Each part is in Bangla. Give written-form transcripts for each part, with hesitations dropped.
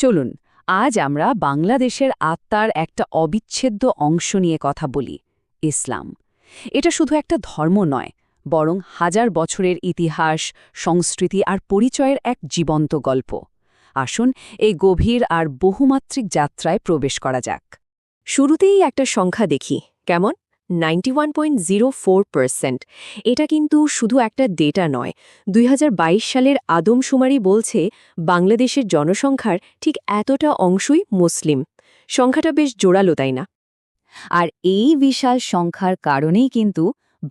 চলুন আজ আমরা বাংলাদেশের আত্মার একটা অবিচ্ছেদ্য অংশ নিয়ে কথা বলি, ইসলাম। এটা শুধু একটা ধর্ম নয়, বরং হাজার বছরের ইতিহাস, সংস্কৃতি আর পরিচয়ের এক জীবন্ত গল্প। আসুন এই গভীর আর বহুমাত্রিক যাত্রায় প্রবেশ করা যাক। শুরুতেই একটা সংখ্যা দেখি, কেমন? 91.04%। এটা কিন্তু শুধু একটা ডেটা নয়। 2022 সালের আদমশুমারি বলছে বাংলাদেশের জনসংখ্যার ঠিক এতটা অংশই মুসলিম। সংখ্যাটা বেশ জোরালো, তাই না? আর এই বিশাল সংখ্যার কারণেই কিন্তু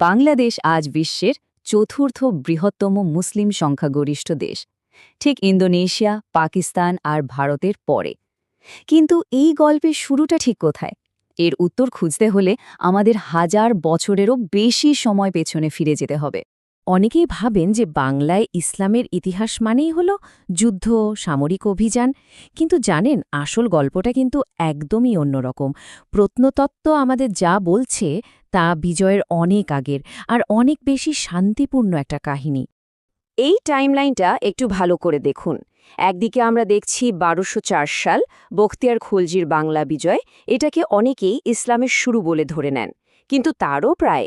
বাংলাদেশ আজ বিশ্বের চতুর্থ বৃহত্তম মুসলিম সংখ্যাগরিষ্ঠ দেশ, ঠিক ইন্দোনেশিয়া, পাকিস্তান আর ভারতের পরে। কিন্তু এই গল্পের শুরুটা ঠিক কোথায়? এর উত্তর খুঁজতে হলে আমাদের হাজার বছরেরও বেশি সময় পেছনে ফিরে যেতে হবে। অনেকেই ভাবেন যে বাংলায় ইসলামের ইতিহাস মানেই হল যুদ্ধ, সামরিক অভিযান, কিন্তু জানেন আসল গল্পটা কিন্তু একদমই অন্যরকম। প্রত্নতত্ত্ব আমাদের যা বলছে তা বিজয়ের অনেক আগের আর অনেক বেশি শান্তিপূর্ণ একটা কাহিনী। এই টাইমলাইনটা একটু ভালো করে দেখুন। একদিকে আমরা দেখছি 1204 সাল বখতিয়ার খলজির বাংলা বিজয়, এটাকে অনেকেই ইসলামের শুরু বলে ধরে নেন। কিন্তু তারও প্রায়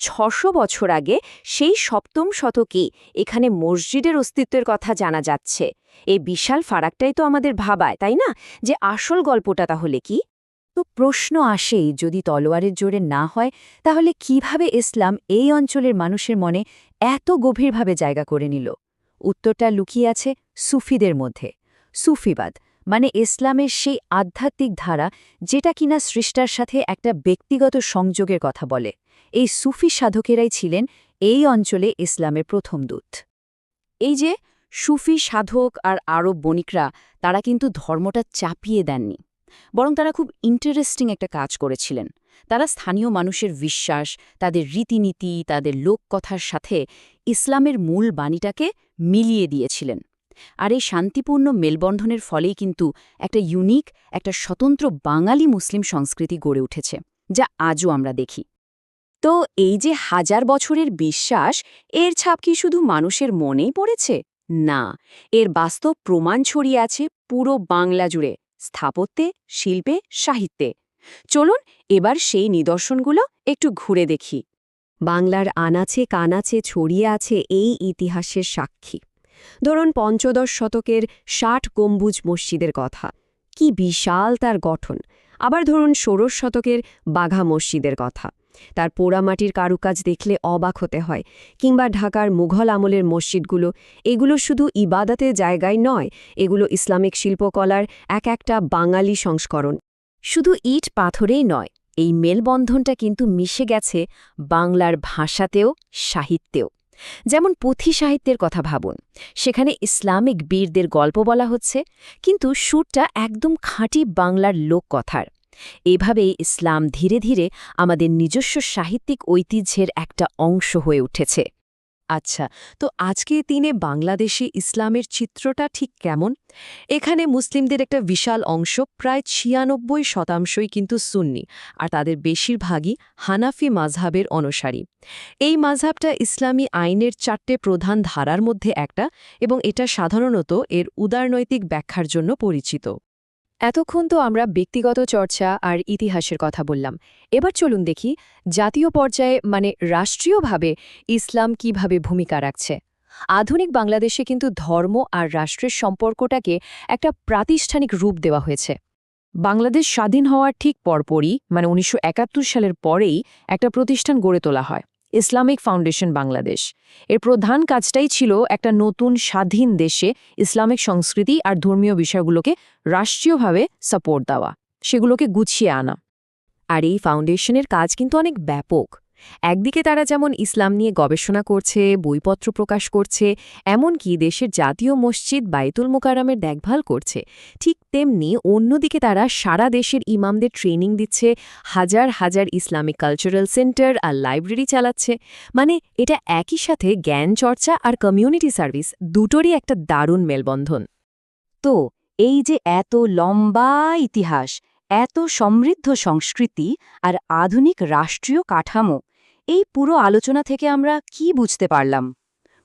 600 বছর আগে সেই সপ্তম শতকেই এখানে মসজিদের অস্তিত্বের কথা জানা যাচ্ছে। এই বিশাল ফারাকটাই তো আমাদের ভাবায়, তাই না, যে আসল গল্পটা তাহলে কি? তো প্রশ্ন আসেই, যদি তলোয়ারের জোরে না হয়, তাহলে কিভাবে ইসলাম এই অঞ্চলের মানুষের মনে এত গভীরভাবে জায়গা করে নিল? উত্তরটা লুকিয়ে আছে সুফিদের মধ্যে। সুফিবাদ মানে ইসলামের সেই আধ্যাত্মিক ধারা যেটা কিনা সৃষ্টার সাথে একটা ব্যক্তিগত সংযোগের কথা বলে। এই সুফি সাধকেরাই ছিলেন এই অঞ্চলে ইসলামের প্রথম দূত। এই যে সুফি সাধক আর আরব বণিকরা, তারা কিন্তু ধর্মটা চাপিয়ে দেননি, বরং তারা খুব ইন্টারেস্টিং একটা কাজ করেছিলেন। তারা স্থানীয় মানুষের বিশ্বাস, তাদের রীতিনীতি, তাদের লোককথার সাথে ইসলামের মূল বাণীটাকে মিলিয়ে দিয়েছিলেন। আর এই শান্তিপূর্ণ মেলবন্ধনের ফলেই কিন্তু একটা ইউনিক, একটা স্বতন্ত্র বাঙালি মুসলিম সংস্কৃতি গড়ে উঠেছে, যা আজও আমরা দেখি। তো এই যে হাজার বছরের বিশ্বাস, এর ছাপ কি শুধু মানুষের মনেই পড়েছে? না, এর বাস্তব প্রমাণ ছড়িয়ে আছে পুরো বাংলা জুড়ে, স্থাপত্যে, শিল্পে, সাহিত্যে। চলুন এবার সেই নিদর্শনগুলো একটু ঘুরে দেখি। বাংলার আনাচে কানাচে ছড়িয়ে আছে এই ইতিহাসের সাক্ষী। ধরুন পঞ্চদশ শতকের 60 গম্বুজ মসজিদের কথা, কি বিশাল তার গঠন। আবার ধরুন ষোড়শ শতকের বাঘা মসজিদের কথা, তার পোড়ামাটির কারুকাজ দেখলে অবাক হতে হয়। কিংবা ঢাকার মুঘল আমলের মসজিদগুলো, এগুলো শুধু ইবাদতের জায়গায় নয়, এগুলো ইসলামিক শিল্পকলার এক একটা বাঙালি সংস্করণ। শুধু ইট পাথরেই নয়, এই মেলবন্ধনটা কিন্তু মিশে গেছে বাংলার ভাষাতেও, সাহিত্যেও। যেমন পুঁথি সাহিত্যের কথা ভাবুন, সেখানে ইসলামিক বীরদের গল্প বলা হচ্ছে, কিন্তু সুরটা একদম খাঁটি বাংলার লোককথার। এভাবেই ইসলাম ধীরে ধীরে আমাদের নিজস্ব সাহিত্যিক ঐতিহ্যের একটা অংশ হয়ে উঠেছে। আচ্ছা, তো আজকে দিনে বাংলাদেশে ইসলামের চিত্রটা ঠিক কেমন? এখানে মুসলিমদের একটা বিশাল অংশ, প্রায় 96% কিন্তু সুন্নি, আর তাদের বেশিরভাগই হানাফি মাযহাবের অনুসারী। এই মাযহাবটা ইসলামী আইনের 4টে প্রধান ধারার মধ্যে একটা, এবং এটা সাধারণত এর উদারনৈতিক ব্যাখ্যার জন্য পরিচিত। এতক্ষণ তো আমরা ব্যক্তিগত চর্চা আর ইতিহাসের কথা বললাম। এবার চলুন দেখি জাতীয় পর্যায়ে, মানে রাষ্ট্রীয়ভাবে ইসলাম কিভাবে ভূমিকা রাখছে। আধুনিক বাংলাদেশে কিন্তু ধর্ম আর রাষ্ট্রের সম্পর্কটাকে একটা প্রাতিষ্ঠানিক রূপ দেওয়া হয়েছে। বাংলাদেশ স্বাধীন হওয়ার ঠিক পরপরই, মানে 1971 সালের পরেই একটা প্রতিষ্ঠান গড়ে তোলা হয়, ইসলামিক ফাউন্ডেশন বাংলাদেশ। এর প্রধান কাজটাই ছিল একটা নতুন স্বাধীন দেশে ইসলামিক সংস্কৃতি আর ধর্মীয় বিষয়গুলোকে রাষ্ট্রীয়ভাবে সাপোর্ট দেওয়া, সেগুলোকে গুছিয়ে আনা। আর এই ফাউন্ডেশনের কাজ কিন্তু অনেক ব্যাপক। একদিকে তারা যেমন ইসলাম নিয়ে গবেষণা করছে, বইপত্র প্রকাশ করছে, এমনকি দেশের জাতীয় মসজিদ বাইতুল মোকাররমের দেখভাল করছে, ঠিক তেমনি অন্যদিকে তারা সারা দেশের ইমামদের ট্রেনিং দিচ্ছে, হাজার হাজার ইসলামিক কালচারাল সেন্টার আর লাইব্রেরি চালাচ্ছে। মানে এটা একই সাথে জ্ঞান চর্চা আর কমিউনিটি সার্ভিস দুটোরই একটা দারুণ মেলবন্ধন। তো এই যে এত লম্বা ইতিহাস, এত সমৃদ্ধ সংস্কৃতি আর আধুনিক রাষ্ট্রীয় কাঠামো, এই পুরো আলোচনা থেকে আমরা কি বুঝতে পারলাম?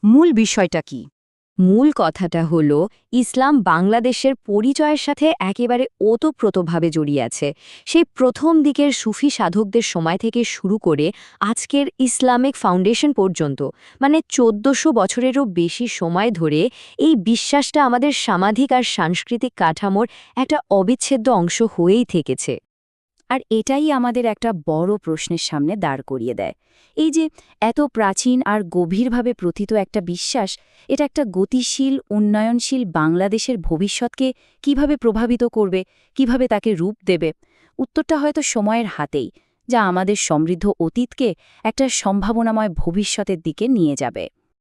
মূল বিষয়টা কি? মূল কথাটা হলো ইসলাম বাংলাদেশের পরিচয়ের সাথে একেবারে ওতপ্রোতভাবে জড়িয়ে আছে। সেই প্রথম দিকের সুফি সাধকদের সময় থেকে শুরু করে আজকের ইসলামিক ফাউন্ডেশন পর্যন্ত, মানে ১৪০০ বছরেরও বেশি সময় ধরে এই বিশ্বাসটা আমাদের সামাজিক আর সাংস্কৃতিক কাঠামোর একটা অবিচ্ছেদ্য অংশ হয়েই থেকেছে। আর এটাই আমাদের একটা বড় প্রশ্নের সামনে দাঁড় করিয়ে দেয়। এই যে এত প্রাচীন আর গভীরভাবে প্রথিত একটা বিশ্বাস, এটা একটা গতিশীল, উন্নয়নশীল বাংলাদেশের ভবিষ্যৎকে কিভাবে প্রভাবিত করবে, কিভাবে তাকে রূপ দেবে? উত্তরটা হয়তো সময়ের হাতেই, যা আমাদের সমৃদ্ধ অতীতকে একটা সম্ভাবনাময় ভবিষ্যতের দিকে নিয়ে যাবে।